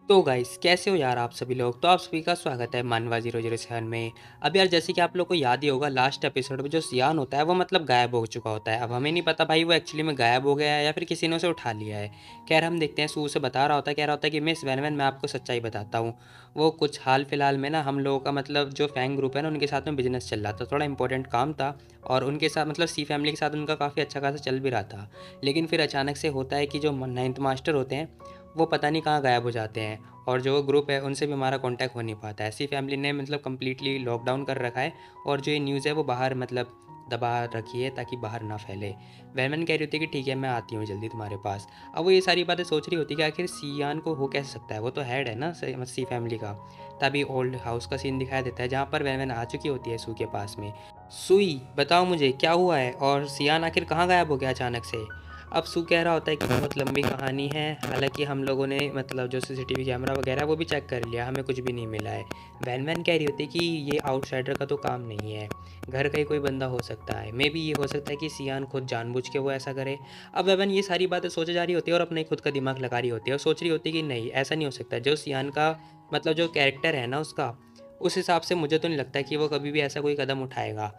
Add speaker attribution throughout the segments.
Speaker 1: तो गाइस कैसे हो यार आप सभी लोग। तो आप सभी का स्वागत है मानवा 007 में। अब यार जैसे कि आप लोग को याद ही होगा लास्ट एपिसोड में जो सियान होता है वो मतलब गायब हो चुका होता है। अब हमें नहीं पता भाई वो एक्चुअली में गायब हो गया है या फिर किसी ने उसे उठा लिया है। खैर हम देखते हैं। सू से बता रहा होता है, कह रहा होता है कि मिस वैन वैन मैं आपको सच्चाई बताता हूँ। वो कुछ हाल फिलहाल में ना हम लोगों का मतलब जो फैंग ग्रुप है ना उनके साथ में बिजनेस चल रहा था, थोड़ा इंपॉर्टेंट काम था। और उनके साथ मतलब सी फैमिली के साथ उनका काफ़ी अच्छा खासा चल भी रहा था। लेकिन फिर अचानक से होता है कि जो नाइन्थ मास्टर होते हैं वो पता नहीं कहाँ गायब हो जाते हैं। और जो ग्रुप है उनसे भी हमारा कांटेक्ट हो नहीं पाता है। ऐसी फैमिली ने मतलब कम्प्लीटली लॉकडाउन कर रखा है। और जो ये न्यूज़ है वो बाहर मतलब दबा रखी है ताकि बाहर ना फैले। वैमन कह रही होती है कि ठीक है मैं आती हूँ जल्दी तुम्हारे पास। अब वो ये सारी बातें सोच रही होती है कि आखिर सियान को हो कैसे सकता है, वो तो हेड है ना सी फैमिली का। तभी ओल्ड हाउस का सीन दिखाई देता है जहाँ पर वैमन आ चुकी होती है सू के पास में। सुई बताओ मुझे क्या हुआ है और सियान आखिर कहाँ गायब हो गया अचानक से। अब सू कह रहा होता है कि बहुत लंबी कहानी है, हालांकि हम लोगों ने मतलब जो सीसीटीवी कैमरा वगैरह वो भी चेक कर लिया, हमें कुछ भी नहीं मिला है। वैन वैन कह रही होती है कि ये आउटसाइडर का तो काम नहीं है, घर का ही कोई बंदा हो सकता है। मे बी ये हो सकता है कि सियान खुद जानबूझ के वो ऐसा करे। अब वैन ये सारी बातें सोचे जा रही होती है और अपने खुद का दिमाग लगा रही होती है और सोच रही होती है कि नहीं ऐसा नहीं हो सकता। जो सियान का मतलब जो कैरेक्टर है ना उसका, उस हिसाब से मुझे तो नहीं लगता कि वो कभी भी ऐसा कोई कदम उठाएगा।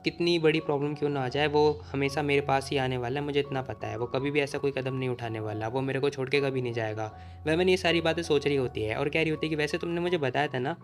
Speaker 1: कितनी बड़ी प्रॉब्लम क्यों ना आ जाए वो हमेशा मेरे पास ही आने वाला है, मुझे इतना पता है। वो कभी भी ऐसा कोई कदम नहीं उठाने वाला, वो मेरे को छोड़ के कभी नहीं जाएगा। वह मैंने ये सारी बातें सोच रही होती है और कह रही होती है कि वैसे तुमने मुझे बताया था ना।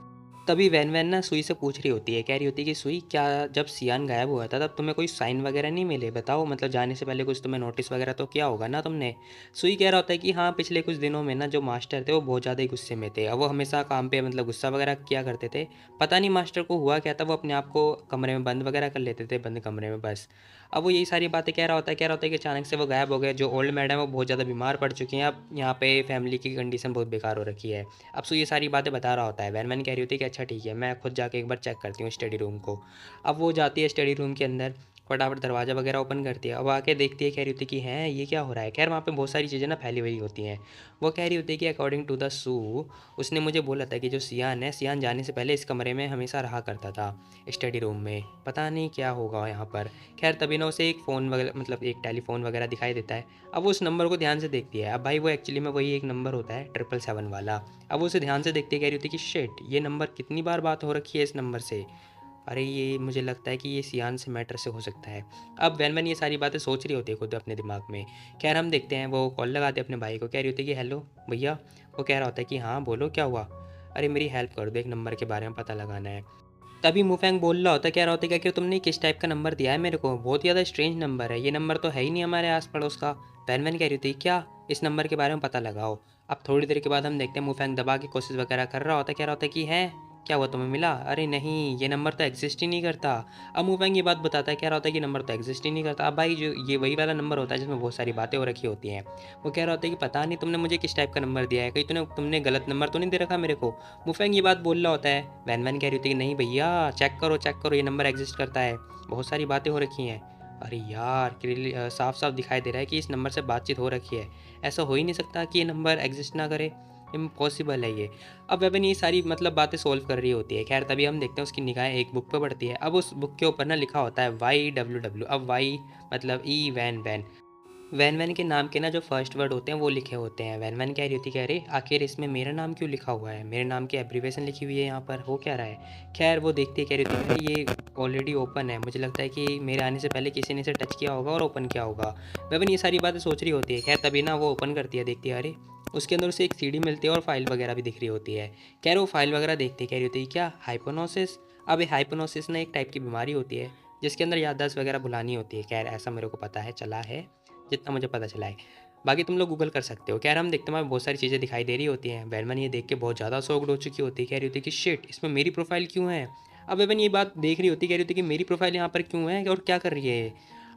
Speaker 1: तभी वैन वैन ना सुई से पूछ रही होती है, कह रही होती है कि सुई क्या जब सियान गायब हुआ था तब तुम्हें कोई साइन वगैरह नहीं मिले, बताओ मतलब जाने से पहले कुछ तुम्हें नोटिस वगैरह तो किया होगा ना तुमने। सुई कह रहा होता है कि हाँ पिछले कुछ दिनों में ना जो मास्टर थे वो बहुत ज़्यादा ही गुस्से में थे। अब वो हमेशा काम पे मतलब गुस्सा वगैरह किया करते थे। पता नहीं मास्टर को हुआ क्या था, वो अपने आप को कमरे में बंद वगैरह कर लेते थे, बंद कमरे में बस। अब वो यही सारी बातें कह रहा होता है कि अचानक से वो गायब हो गए। जो ओल्ड मैडम है वो बहुत ज़्यादा बीमार पड़ चुकी हैं, अब यहाँ पे फैमिली की कंडीशन बहुत बेकार हो रखी है। अब सो ये सारी बातें बता रहा होता है। वैन मैन कह रही होती है कि अच्छा ठीक है मैं खुद जाके एक बार चेक करती हूँ स्टडी रूम को। अब वो जाती है स्टडी रूम के अंदर, फटाफट दरवाज़ा वगैरह ओपन करती है। अब आके देखती है, कह रही होती है कि हैं ये क्या हो रहा है। खैर वहाँ पे बहुत सारी चीज़ें ना फैली हुई होती हैं। वो कह रही होती है कि अकॉर्डिंग टू द सू, उसने मुझे बोला था कि जो सियान है, सियान जाने से पहले इस कमरे में हमेशा रहा करता था, स्टडी रूम में। पता नहीं क्या होगा यहाँ पर। खैर तभी ना उसे एक फ़ोन वगैरह मतलब एक टेलीफोन वगैरह दिखाई देता है। अब वो उस नंबर को ध्यान से देखती है। अब भाई वो एक्चुअली में वही एक नंबर होता है 777 वाला। अब वो उसे ध्यान से देखती है, कह रही होती है कि शिट ये नंबर कितनी बार बात हो रखी है इस नंबर से। अरे ये मुझे लगता है कि ये सियान से मैटर से हो सकता है। अब वैन वैन ये सारी बातें सोच रही होती है खुद अपने दिमाग में। खैर हम देखते हैं वो कॉल लगाते हैं अपने भाई को, कह रही होती है कि हेलो भैया। वो कह रहा होता है कि हाँ बोलो क्या हुआ। अरे मेरी हेल्प कर दो, एक नंबर के बारे में पता लगाना है। तभी मुफैंग बोल रहा होता है, कह रहा होता है कि आखिर तुमने किस टाइप का नंबर दिया है मेरे को, बहुत ही ज़्यादा स्ट्रेंज नंबर है, ये नंबर तो है ही नहीं हमारे आस पड़ोस का। वैन वैन कह रही थी क्या इस नंबर के बारे में पता लगाओ। अब थोड़ी देर के बाद हम देखते हैं मुफैंग दबा की कोशिश वगैरह कर रहा होता है, कह रहा होता है कि है क्या हुआ तुम्हें मिला। अरे नहीं ये नंबर तो एग्जिस्ट ही नहीं करता। अब मुफैंग ये बात बताता है, कह रहा होता है कि नंबर तो एग्जिस्ट ही नहीं करता। अब भाई जो ये वही वाला नंबर होता है जिसमें बहुत सारी बातें हो रखी होती हैं। वो कह रहा होता है कि पता नहीं तुमने मुझे किस टाइप का नंबर दिया है, कहीं तुमने गलत नंबर तो नहीं दे रखा मेरे को। मुफैंग ये बात बोल रहा होता है। वैन वैन कह रही होती है कि नहीं भैया चेक करो ये नंबर एग्जिस्ट करता है, बहुत सारी बातें हो रखी हैं। अरे यार क्लियरली साफ साफ दिखाई दे रहा है कि इस नंबर से बातचीत हो रखी है। ऐसा हो ही नहीं सकता कि ये नंबर एग्जिस्ट ना करे, इम्पॉसिबल है ये। अब वेबन ये सारी मतलब बातें सोल्व कर रही होती है। खैर तभी हम देखते हैं उसकी निगाहें एक बुक पे पड़ती है। अब उस बुक के ऊपर ना लिखा होता है YWW। अब वाई मतलब ई वैन वैन। वैन वैन के नाम के ना जो फर्स्ट वर्ड होते हैं वो लिखे होते हैं। वैन वैन कह रही होती है, कह रही आखिर इसमें मेरा नाम क्यों लिखा हुआ है, मेरे नाम की एब्रीवेशन लिखी हुई है, यहाँ पर हो क्या रहा है। खैर वो देखती है, कह रही होती है अरे ये ऑलरेडी ओपन है, मुझे लगता है कि मेरे आने से पहले किसी ने इसे टच किया होगा और ओपन किया होगा। वैन ये सारी बातें सोच रही होती है। खैर तभी ना वो ओपन करती है, देखती है अरे उसके अंदर उसे एक सीडी मिलती है और फाइल वगैरह भी दिख रही होती है। खैर वो फाइल वगैरह देखती है, कह रही होती है क्या हाइपोनोसिस। अब ये हाइपोनोसिस ना एक टाइप की बीमारी होती है जिसके अंदर याददाश्त वगैरह भुलानी होती है। खैर ऐसा मेरे को पता है चला है, जितना मुझे पता चला है, बाकी तुम लोग गूगल कर सकते हो। कह रहा हम देखते हैं बहुत सारी चीज़ें दिखाई दे रही होती हैं। वैलमन ये देख के बहुत ज़्यादा शॉक्ड हो चुकी होती है, कह रही होती है कि शिट इसमें मेरी प्रोफाइल क्यों है। अब वेवन ये बात देख रही होती है, कह रही होती है कि मेरी प्रोफाइल यहाँ पर क्यों है और क्या कर रही है ये।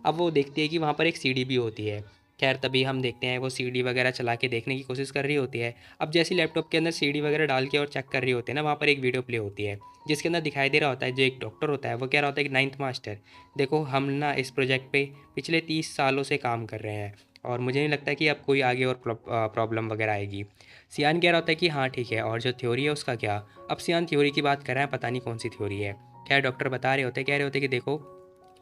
Speaker 1: अब वो देखती है कि वहाँ पर एक सीडी भी होती है। खैर तभी हम देखते हैं वो सीडी वगैरह चला के देखने की कोशिश कर रही होती है। अब जैसे लैपटॉप के अंदर सीडी वगैरह डाल के और चेक कर रही होती है ना, वहाँ पर एक वीडियो प्ले होती है जिसके अंदर दिखाई दे रहा होता है जो एक डॉक्टर होता है वो कह रहा होता है कि नाइन्थ मास्टर देखो हम ना इस प्रोजेक्ट पे पिछले 30 सालों से काम कर रहे हैं और मुझे नहीं लगता कि अब कोई आगे और प्रॉब्लम वगैरह आएगी। सियान कह रहा होता है कि हाँ ठीक है और जो थ्योरी है उसका क्या। अब सियान थ्योरी की बात कर रहा है, पता नहीं कौन सी थ्योरी है। खैर डॉक्टर बता रहे होते, कह रहे होते कि देखो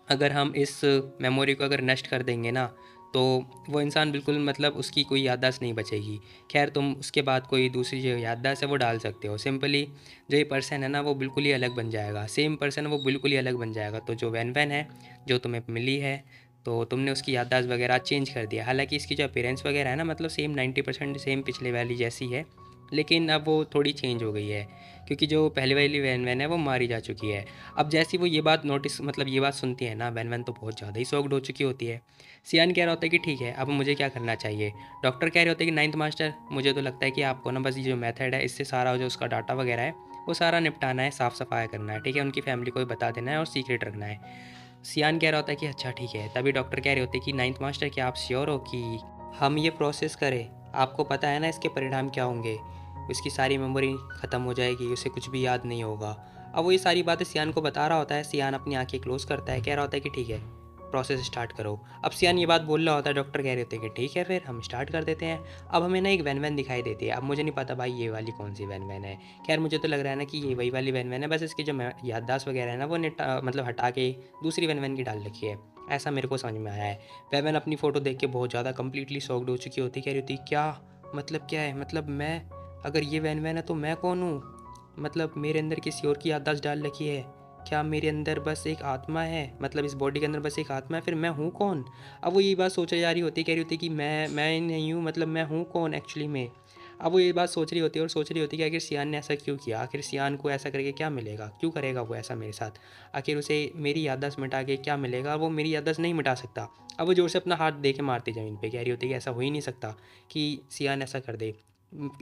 Speaker 1: अगर हम इस मेमोरी को अगर नष्ट कर देंगे ना तो वो इंसान बिल्कुल मतलब उसकी कोई याददाश्त नहीं बचेगी। ख़ैर तुम उसके बाद कोई दूसरी जो याददाश्त है वो डाल सकते हो। सिंपली जो ये पर्सन है ना वो बिल्कुल ही अलग बन जाएगा, सेम पर्सन वो बिल्कुल ही अलग बन जाएगा। तो जो वैन-वैन है, जो तुम्हें मिली है, तो तुमने उसकी याददाश्त वग़ैरह चेंज कर दिया। हालाँकि इसकी जो अपीयरेंस वग़ैरह है ना मतलब सेम 90% सेम पिछले वाली जैसी है, लेकिन अब वो थोड़ी चेंज हो गई है, क्योंकि जो पहले वाली वैन-वैन है वो मारी जा चुकी है। अब जैसे ही वो ये बात नोटिस मतलब ये बात सुनती है ना, वैन-वैन तो बहुत ज़्यादा ही शॉक्ड हो चुकी होती है। सियान कह रहा होता है कि ठीक है, अब मुझे क्या करना चाहिए? डॉक्टर कह रहे होते हैं कि नाइन्थ मास्टर, मुझे तो लगता है कि आपको ना बस ये जो मेथड है इससे सारा जो उसका डाटा वगैरह है वो सारा निपटाना है, साफ़ सफाई करना है, ठीक है? उनकी फैमिली को भी बता देना है और सीक्रेट रखना है। सियान कह रहा होता है कि अच्छा ठीक है। तभी डॉक्टर कह रहे होते हैं कि नाइन्थ मास्टर, क्या आप श्योर हो कि हम ये प्रोसेस करें? आपको पता है ना इसके परिणाम क्या होंगे? उसकी सारी मेमोरी ख़त्म हो जाएगी, उसे कुछ भी याद नहीं होगा। अब वो ये सारी बातें सियान को बता रहा होता है। सियान अपनी आंखें क्लोज करता है, कह रहा होता है कि ठीक है, प्रोसेस स्टार्ट करो। अब सियान ये बात बोल रहा होता है, डॉक्टर कह रहे होते हैं कि ठीक है फिर हम स्टार्ट कर देते हैं। अब हमें ना एक वैन-वैन दिखाई देती है। अब मुझे नहीं पता भाई ये वाली कौन सी वैन-वैन है। खैर मुझे तो लग रहा है ना कि ये वही वाली वैन-वैन है, बस इसकी जो याददाश्त वगैरह है ना वो मतलब हटा के दूसरी वैन-वैन की डाल रखी है। ऐसा मेरे को समझ में आया है। वैन-वैन अपनी फ़ोटो देख के बहुत ज़्यादा कंप्लीटली शॉक्ड हो चुकी होती, कह रही होती क्या मतलब क्या है? मतलब मैं, अगर ये वैन-वैन है तो मैं कौन हूँ? मतलब मेरे अंदर किसी और की याददाश्त डाल रखी है। क्या मेरे अंदर बस एक आत्मा है? मतलब इस बॉडी के अंदर बस एक आत्मा है, फिर मैं हूँ कौन? अब वो ये बात सोचे जा रही होती है, कह रही होती है कि मैं नहीं हूँ, मतलब मैं हूँ कौन एक्चुअली में? अब वो ये बात सोच रही होती है और सोच रही होती है कि आखिर सियान ने ऐसा क्यों किया? आखिर सियान को ऐसा करके क्या मिलेगा? क्यों करेगा वो ऐसा मेरे साथ? आखिर उसे मेरी याददाश्त मिटा के क्या मिलेगा? वो मेरी याददाश्त नहीं मिटा सकता। अब वो ज़ोर से अपना हाथ दे के मारती है ज़मीन पे, कह रही होती है कि ऐसा हो ही नहीं सकता कि सियान ऐसा कर दे।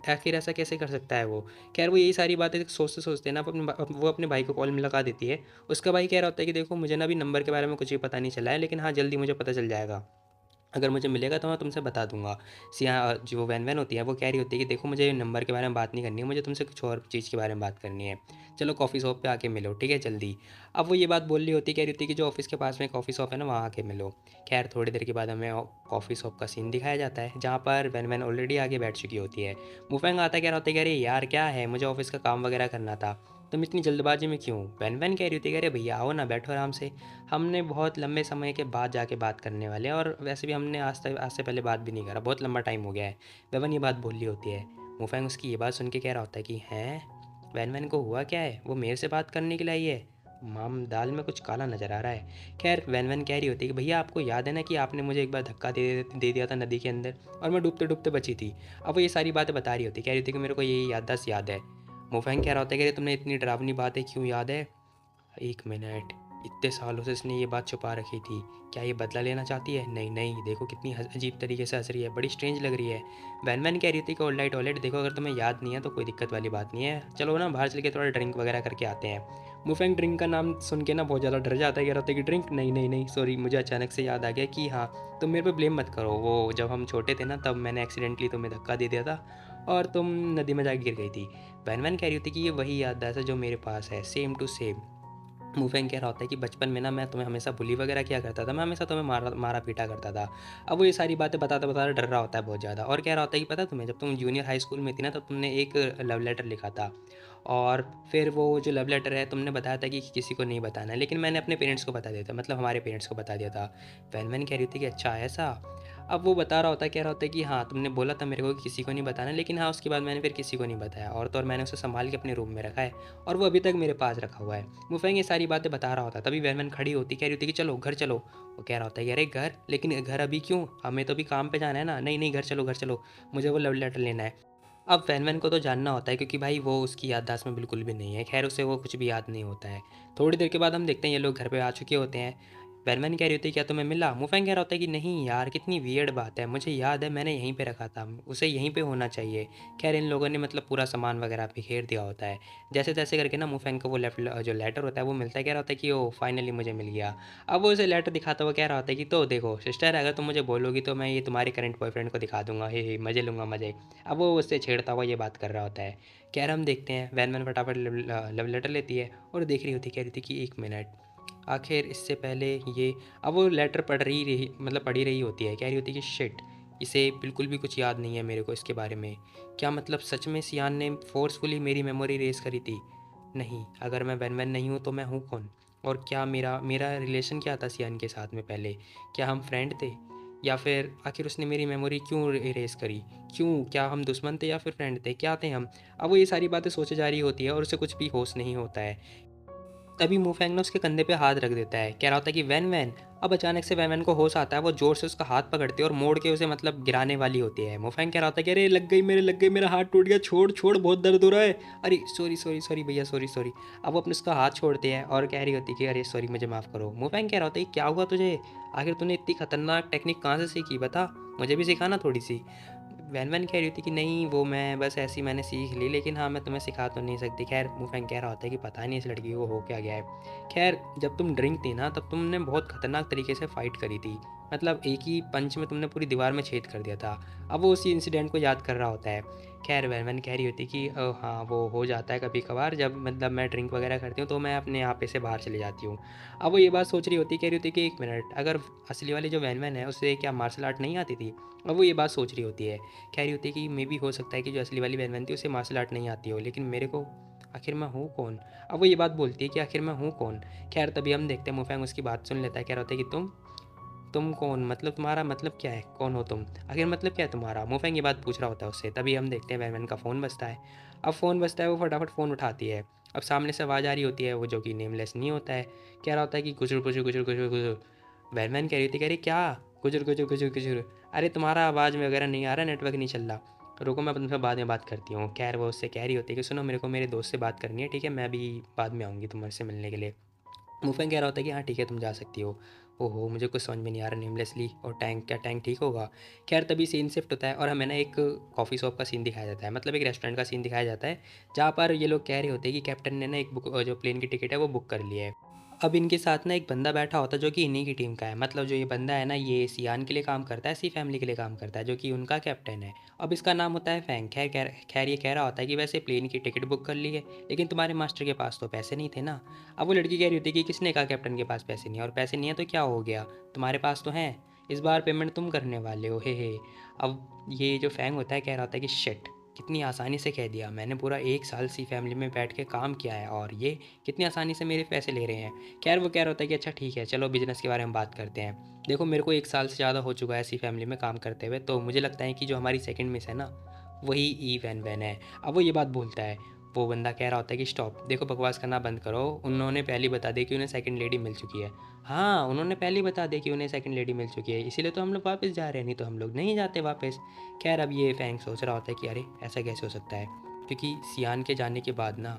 Speaker 1: आखिर ऐसा कैसे कर सकता है वो? खैर वो यही सारी बातें सोचते-सोचते ना वो अपने भाई को कॉल में लगा देती है। उसका भाई कह रहा होता है कि देखो मुझे ना अभी नंबर के बारे में कुछ भी पता नहीं चला है, लेकिन हाँ, जल्दी मुझे पता चल जाएगा। अगर मुझे मिलेगा तो मैं तुमसे बता दूँगा। जो वैन-वैन होती है वो कह रही होती है कि देखो मुझे नंबर के बारे में बात नहीं करनी है, मुझे तुमसे कुछ और चीज़ के बारे में बात करनी है। चलो कॉफ़ी शॉप पे आके मिलो, ठीक है जल्दी। अब वो ये बात बोल रही होती है, कह रही होती है कि जो ऑफ़िस के पास में कॉफ़ी शॉप है ना वहाँ आके मिलो। खैर थोड़ी देर के बाद हमें कॉफ़ी शॉप का सीन दिखाया जाता है, जहाँ पर वैन-वैन ऑलरेडी आगे बैठ चुकी होती है। मुफेंग आता है, कह रहा होता है कि अरे यार क्या है, मुझे ऑफ़िस का काम वगैरह करना था। तुम इतनी जल्दबाज़ी में क्यों? वैन-वैन कह रही होती है, अरे भैया आओ ना, बैठो आराम से। हमने बहुत लंबे समय के बाद जाके बात करने वाले हैं, और वैसे भी हमने आज से पहले बात भी नहीं करा, बहुत लंबा टाइम हो गया है। वैवन ये बात बोल रही होती है। मुफैंग उसकी ये बात सुन के कह रहा होता है कि हैं, वैन वैन को हुआ क्या है? वो मेरे से बात करने के लिए आई है? माम दाल में कुछ काला नज़र आ रहा है। खैर वैन वैन कह रही होती है कि भैया आपको याद है ना कि आपने मुझे एक बार धक्का दे दिया था नदी के अंदर, और मैं डूबते डूबते बची थी। अब वो ये सारी बातें बता रही होती, कह रही होती कि मेरे को यही याददाश्त याद है। मुफैंग कह रहा होता है कि तुमने इतनी डरावनी बातें क्यों याद है? 1 मिनट, इतने सालों से इसने ये बात छुपा रखी थी। क्या ये बदला लेना चाहती है? नहीं, नहीं, देखो कितनी अजीब तरीके से हँस रही है, बड़ी स्ट्रेंज लग रही है। वैन-वैन कह रही थी कि ऑलराइट, ऑलराइट, देखो अगर तुम्हें याद नहीं है तो कोई दिक्कत वाली बात नहीं है। चलो ना बाहर चल के थोड़ा ड्रिंक वगैरह करके आते हैं। मुफेंग ड्रिंक का नाम सुन के ना बहुत ज़्यादा डर जाता है, कह रहा होता है कि ड्रिंक? नहीं, नहीं, नहीं, सॉरी, मुझे अचानक से याद आ गया कि हाँ, तुम मेरे पे ब्लेम मत करो। वो जब हम छोटे थे ना तब मैंने एक्सीडेंटली तुम्हें धक्का दे दिया था और तुम नदी में जाके गिर गई थी। वैन-वैन कह रही होती कि ये वही याददाश्त है जो मेरे पास है, सेम टू सेम। मुफेंग कह रहा होता है कि बचपन में ना मैं तुम्हें हमेशा बुली वगैरह किया करता था, मैं हमेशा तुम्हें मारा मारा पीटा करता था। अब वो ये सारी बातें बताता बताता डर रहा होता है बहुत ज़्यादा, और कह रहा होता है कि पता है तुम्हें, जब तुम जूनियर हाई स्कूल में थी ना तब तुमने एक लव लेटर लिखा था, और फिर वो जो लव लेटर है तुमने बताया था कि किसी को नहीं बताना है, लेकिन मैंने अपने पेरेंट्स को बता दिया था, मतलब हमारे पेरेंट्स को बता दिया था। वैन वैन कह रही थी कि अच्छा ऐसा। अब वो बता रहा होता है, कह रहा होता है कि हाँ तुमने बोला था मेरे को कि किसी को नहीं बताना, लेकिन हाँ उसके बाद मैंने फिर किसी को नहीं बताया, और तो और मैंने उसे संभाल के अपने रूम में रखा है, और वो अभी तक मेरे पास रखा हुआ है। मुफेंग ये सारी बातें बता रहा होता है, तभी वैन-वैन खड़ी होती, कह रही होती कि चलो घर चलो। वो कह रहा होता है कि अरे घर, लेकिन घर अभी क्यों? हमें तो अभी काम पे जाना है ना। नहीं, नहीं, घर चलो, घर चलो, मुझे वो लव लेटर लेना है। अब वैन-वैन को तो जानना होता है क्योंकि भाई वो उसकी याददाश्त में बिल्कुल भी नहीं है। खैर उसे वो कुछ भी याद नहीं होता है। थोड़ी देर के बाद हम देखते हैं ये लोग घर पे आ चुके होते हैं। वैन-वैन कह रही होती है क्या तुम्हें मिला? मुफेंग कह रहा होता है कि नहीं यार, कितनी वियर्ड बात है, मुझे याद है मैंने यहीं पे रखा था, उसे यहीं पे होना चाहिए। खैर इन लोगों ने मतलब पूरा सामान वगैरह बिखेर दिया होता है। जैसे-तैसे करके ना मुफेंग को वो जो लेटर होता है वो मिलता है, कह रहा होता है कि ओह! फाइनली मुझे मिल गया। अब वो उसे लेटर दिखाता हुआ कह रहा होता है कि तो देखो सिस्टर, अगर तुम मुझे बोलोगी तो मैं ये तुम्हारे करंट बॉयफ्रेंड को दिखा दूँगा, हे हे, मज़े लूँगा मज़े। अब वो उससे छेड़ता हुआ ये बात कर रहा होता है। खैर हम देखते हैं वैन-वैन फटाफट लव लेटर लेती है और देख रही होती है, कह रही थी कि 1 मिनट, आखिर इससे पहले ये, अब वो लेटर पढ़ ही रही होती है, कह रही होती है कि शिट, इसे बिल्कुल भी कुछ याद नहीं है मेरे को इसके बारे में। क्या मतलब सच में सियान ने फ़ोर्सफुली मेरी मेमोरी इरेज़ करी थी? नहीं, अगर मैं वैन-वैन नहीं हूँ तो मैं हूँ कौन? और क्या मेरा मेरा रिलेशन क्या था सियान के साथ में पहले? क्या हम फ्रेंड थे? या फिर आखिर उसने मेरी मेमोरी क्यों इरेज़ करी? क्यों? क्या हम दुश्मन थे या फिर फ्रेंड थे? क्या थे हम? अब वो ये सारी बातें सोचे जा रही होती है और उसे कुछ भी होश नहीं होता है। तभी मुफैंग ना उसके कंधे पे हाथ रख देता है। कह रहा होता है कि वैन वैन। अब अचानक से वैन वैन को होश आता है, वो ज़ोर से उसका हाथ पकड़ती है और मोड़ के उसे मतलब गिराने वाली होती है। मुफैंग कह रहा होता है कि अरे लग गई, मेरा हाथ टूट गया, छोड़ छोड़, बहुत दर्द हो रहा है। अरे सॉरी सॉरी सॉरी भैया, सॉरी सॉरी। अब वो अपने उसका हाथ छोड़ते हैं और कह रही होती है कि अरे सॉरी, मुझे माफ़ करो। मुफैंग कह रहा होता है कि क्या हुआ तुझे? आखिर तूने इतनी खतरनाक टेक्निक कहाँ से सीखी, बता, मुझे भी सिखाना थोड़ी सी। वैन वैन कह रही थी कि नहीं, वो मैं बस ऐसी मैंने सीख ली, लेकिन हाँ मैं तुम्हें सिखा तो नहीं सकती। खैर मुफैंग कह रहा होता है कि पता नहीं इस लड़की को हो क्या गया है। खैर जब तुम ड्रिंक थी ना, तब तुमने बहुत खतरनाक तरीके से फाइट करी थी, मतलब एक ही पंच में तुमने पूरी दीवार में छेद कर दिया था। अब वो उसी इंसिडेंट को याद कर रहा होता है। खैर वैन वैन कह रही होती कि हाँ वो हो जाता है कभी कभार, जब मतलब मैं ड्रिंक वगैरह करती हूँ तो मैं अपने यहाँ पे से बाहर चली जाती हूँ। अब वो ये बात सोच रही होती, कह रही होती कि एक मिनट, अगर असली वाली जो वैन वैन है उसे क्या मार्शल आर्ट नहीं आती थी? अब वो ये बात सोच रही होती है। कह रही होती है कि मे बी हो सकता है कि जो असली वाली वैन वैन थी उसे मार्शल आर्ट नहीं आती हो, लेकिन मेरे को आखिर मैं हूँ कौन? अब वो ये बात बोलती है कि आखिर मैं हूँ कौन? खैर तभी हम देखते हैं मुफैंग उसकी बात सुन लेता है। कह रहा होता है कि तुम कौन, मतलब तुम्हारा मतलब क्या है, कौन हो तुम, आखिर मतलब क्या है तुम्हारा? मुफैंग ये बात पूछ रहा होता है उससे। तभी हम देखते हैं वैन वैन का फ़ोन बजता है। अब फ़ोन बजता है, वो फटाफट फ़ोन उठाती है। अब सामने से आवाज़ आ रही होती है, वो जो कि नेमलेस नहीं होता है। कह रहा होता है कि गुजुर गुजुर गुजुर गुजुर गुजुर। वैन वैन कह रही थी, कह रही क्या? गुजुर गुजुर गुजुर गुजुर। अरे तुम्हारा आवाज़ में वगैरह नहीं आ रहा, नेटवर्क नहीं चल रहा, रुको मैं तुमसे बाद में बात करती हूँ। खैर वो उससे कह रही होती है कि सुनो, मेरे को मेरे दोस्त से बात करनी है, ठीक है, मैं भी बाद में आऊँगी तुम्हारे मिलने के लिए। मुफैंग कह रहा होता है कि हाँ ठीक है, तुम जा सकती हो। ओहो, मुझे कुछ समझ में नहीं आ रहा, नेमलेसली और टैंक, क्या टैंक ठीक होगा? खैर तभी सीन शिफ्ट होता है और हमें ना एक कॉफ़ी शॉप का सीन दिखाया जाता है, मतलब एक रेस्टोरेंट का सीन दिखाया जाता है, जहाँ पर ये लोग कह रहे होते हैं कि कैप्टन ने ना एक बुक, जो प्लेन की टिकट है वो बुक कर ली है। अब इनके साथ ना एक बंदा बैठा होता है जो कि इन्हीं की टीम का है, मतलब जो ये बंदा है ना, ये सियान के लिए काम करता है, सी फैमिली के लिए काम करता है, जो कि उनका कैप्टन है। अब इसका नाम होता है फैंग। खैर ये कह रहा होता है कि वैसे प्लेन की टिकट बुक कर ली है, लेकिन तुम्हारे मास्टर के पास तो पैसे नहीं थे ना। अब वो लड़की कह रही होती है कि किसने कहा कैप्टन के पास पैसे नहीं है, और पैसे नहीं है तो क्या हो गया, तुम्हारे पास तो हैं, इस बार पेमेंट तुम करने वाले हो, हे। अब ये जो फैंग होता है कह रहा होता है कि शिट, कितनी आसानी से कह दिया, मैंने पूरा 1 साल सी फैमिली में बैठ के काम किया है और ये कितनी आसानी से मेरे पैसे ले रहे हैं। खैर वो कह रहा होता है कि अच्छा ठीक है, चलो बिजनेस के बारे में बात करते हैं। देखो मेरे को 1 साल से ज़्यादा हो चुका है ऐसी फैमिली में काम करते हुए, तो मुझे लगता है कि जो हमारी सेकंड मिस है ना, वही ई वैन वैन है। अब वो ये बात बोलता है। वो बंदा कह रहा होता है कि स्टॉप, देखो बकवास करना बंद करो, उन्होंने पहले बता दिया कि उन्हें सेकंड लेडी मिल चुकी है। हाँ उन्होंने पहले बता दिया कि उन्हें सेकंड लेडी मिल चुकी है, इसीलिए तो हम लोग वापस जा रहे हैं, नहीं तो हम लोग नहीं जाते वापस। खैर अब ये फैंग सोच रहा होता है कि अरे ऐसा कैसे हो सकता है, क्योंकि सियान के जाने के बाद ना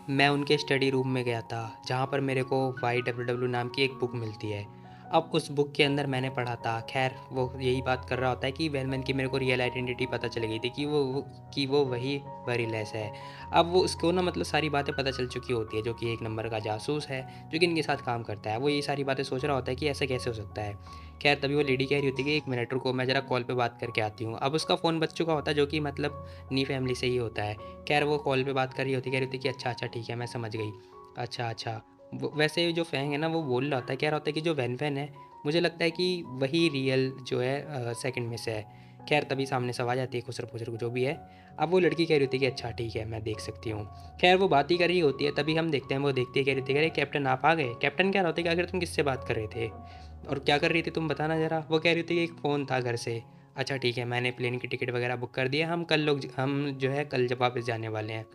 Speaker 1: मैं उनके स्टडी रूम में गया था, जहाँ पर मेरे को YWW नाम की एक बुक मिलती है। अब उस बुक के अंदर मैंने पढ़ा था। खैर वो यही बात कर रहा होता है कि वेलमैन की मेरे को रियल आइडेंटिटी पता चल गई थी कि वो वही वेरिलेस है। अब वो उसको ना मतलब सारी बातें पता चल चुकी होती है, जो कि एक नंबर का जासूस है, जो कि इनके साथ काम करता है। वो ये सारी बातें सोच रहा होता है कि ऐसा कैसे हो सकता है। खैर तभी वो लेडी कह रही होती है कि 1 मिनट रुको, मैं ज़रा कॉल पे बात करके आती हूँ। अब उसका फ़ोन बज चुका होता है, जो कि मतलब नी फैमिली से ही होता है। खैर वो कॉल पे बात कर रही होती, कह रही होती कि अच्छा अच्छा ठीक है, मैं समझ गई। अच्छा अच्छा। वैसे जो फैंग है ना, वो बोल रहा होता है, कह रहा होता है कि जो वैन वैन है, मुझे लगता है कि वही रियल जो है सेकंड में से है। खैर तभी सामने से आवाज़ आती है, खुसर फुसर जो भी है। अब वो लड़की कह रही होती है कि अच्छा ठीक है, मैं देख सकती हूँ। खैर वो बात ही कर रही होती है, तभी हम देखते हैं, वो देखती है, कह रही थी अरे कैप्टन आप आ गए। कैप्टन कह रहा होता है कि आखिर तुम किससे बात कर रहे थे और क्या कर रही थी, तुम बताना ज़रा। वो कह रही थी कि एक फ़ोन था घर से। अच्छा ठीक है, मैंने प्लेन की टिकट वगैरह बुक कर दिया, हम जो है कल जब वापस जाने वाले हैं।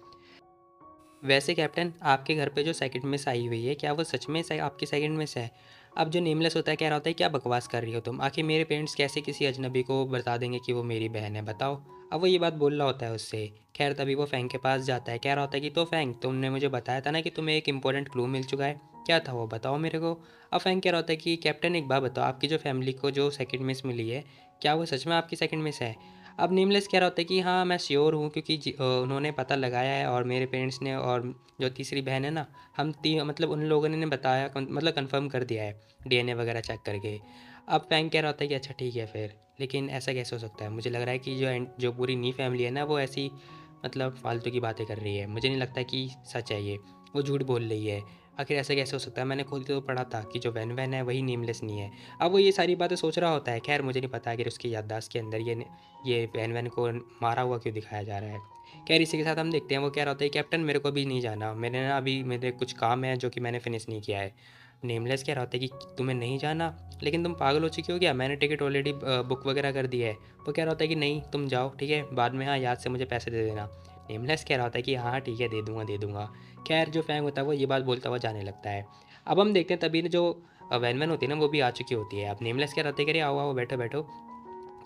Speaker 1: वैसे कैप्टन, आपके घर पे जो सेकंड मिस आई हुई है, क्या वो सच में आपकी सेकंड मिस है? अब जो नेमलेस होता है कह रहा होता है क्या बकवास कर रही हो तुम, आखिर मेरे पेरेंट्स कैसे किसी अजनबी को बता देंगे कि वो मेरी बहन है, बताओ। अब वो ये बात बोल रहा होता है उससे। खैर तभी वो फैंग के पास जाता है, कह रहा होता है कि तो फैंग, तुमने मुझे बताया था ना कि तुम्हें एक इंपॉर्टेंट क्लू मिल चुका है, क्या था वो, बताओ मेरे को। अब फैंग कह रहा होता है कि कैप्टन एक बात बताओ, आपकी जो फैमिली को जो सेकंड मिस मिली है, क्या वो सच में आपकी सेकंड मिस है? अब नेमलेस कह रहा होता है कि हाँ मैं श्योर हूँ, क्योंकि उन्होंने पता लगाया है और मेरे पेरेंट्स ने, और जो तीसरी बहन है ना, हम तीन मतलब उन लोगों ने बताया, मतलब कंफर्म कर दिया है DNA वगैरह चेक करके। अब फैंग कह रहा होता है कि अच्छा ठीक है फिर, लेकिन ऐसा कैसे हो सकता है, मुझे लग रहा है कि जो पूरी नी फैमिली है ना, वो ऐसी मतलब फालतू की बातें कर रही है, मुझे नहीं लगता कि सच है ये, वो झूठ बोल रही है। आखिर ऐसा कैसे हो सकता है, मैंने खुद ही तो पढ़ा था कि जो वैन वैन है वही नेमलेस नहीं है। अब वो ये सारी बातें सोच रहा होता है। खैर मुझे नहीं पता कि उसकी याददाश्त के अंदर ये वैन वैन को मारा हुआ क्यों दिखाया जा रहा है। खैर इसी के साथ हम देखते हैं, वो कह रहा होता है कैप्टन मेरे को अभी नहीं जाना, मेरे ना अभी मेरे कुछ काम है जो कि मैंने फिनिश नहीं किया है। नेमलेस कह रहा होता है कि तुम्हें नहीं जाना, लेकिन तुम पागल हो चुकी हो क्या, मैंने टिकट ऑलरेडी बुक वगैरह कर दिया है। वो कह रहा होता है कि नहीं तुम जाओ, ठीक है, बाद में हाँ याद से मुझे पैसे दे देना। नेमलेस कह रहा होता है कि हाँ ठीक है, दे दूंगा दे दूंगा। खैर जो फैंग होता है वो ये बात बोलता हुआ जाने लगता है। अब हम देखते हैं तभी जो वैन वैन होती है ना वो भी आ चुकी होती है। अब नेमलेस कह रहा होता है कि अरे आओ आओ बैठो बैठो।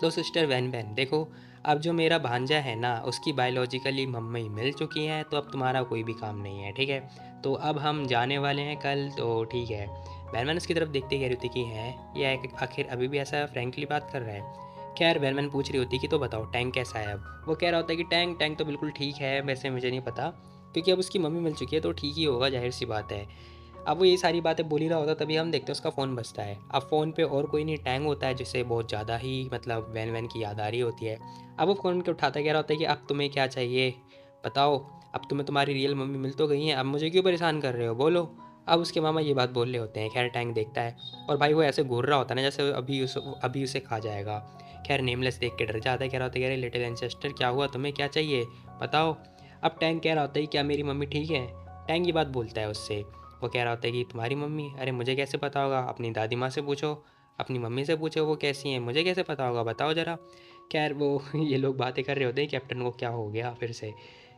Speaker 1: तो सिस्टर वैन वैन देखो, अब जो मेरा भांजा है ना उसकी बायोलॉजिकली मम्मी मिल चुकी हैं, तो अब तुम्हारा कोई भी काम नहीं है, ठीक है। तो अब हम जाने वाले हैं कल, तो ठीक है। वैन वैन उसकी तरफ देखते कह रही होती कि है ये आखिर अभी भी ऐसा फ्रेंकली बात कर रहा है। खैर वैन वैन पूछ रही होती कि तो बताओ टैंक कैसा है। अब वो कह रहा होता है कि टैंक टैंक तो बिल्कुल ठीक है, वैसे मुझे नहीं पता, क्योंकि अब उसकी मम्मी मिल चुकी है तो ठीक ही होगा, जाहिर सी बात है। अब वो ये सारी बातें बोल ही रहा होता तभी हम देखते हैं उसका फ़ोन बजता है। अब फ़ोन पे और कोई नहीं टैंग होता है, जिससे बहुत ज़्यादा ही मतलब वैन वैन की याद आ रही होती है। अब वो फ़ोन के उठाता कह रहा होता है कि अब तुम्हें क्या चाहिए बताओ, अब तुम्हें तुम्हारी रियल मम्मी मिल तो गई हैं, अब मुझे क्यों परेशान कर रहे हो बोलो। अब उसके मामा ये बात बोल रहे होते हैं। खैर टैंक देखता है और भाई वो ऐसे घूर रहा होता है ना जैसे अभी उसे खा जाएगा। खैर नेमलेस देख के डर जाता है, कह रहा होता है अरे लिटिल एंसेस्टर क्या हुआ, तुम्हें क्या चाहिए बताओ। अब टैंक कह रहा होता है क्या मेरी मम्मी ठीक है। टैंक ये बात बोलता है उससे। वो कह रहा होता है कि तुम्हारी मम्मी, अरे मुझे कैसे पता होगा, अपनी दादी माँ से पूछो, अपनी मम्मी से पूछो वो कैसी हैं, मुझे कैसे पता होगा बताओ ज़रा। खैर वो ये लोग बातें कर रहे होते हैं कैप्टन को क्या हो गया फिर से।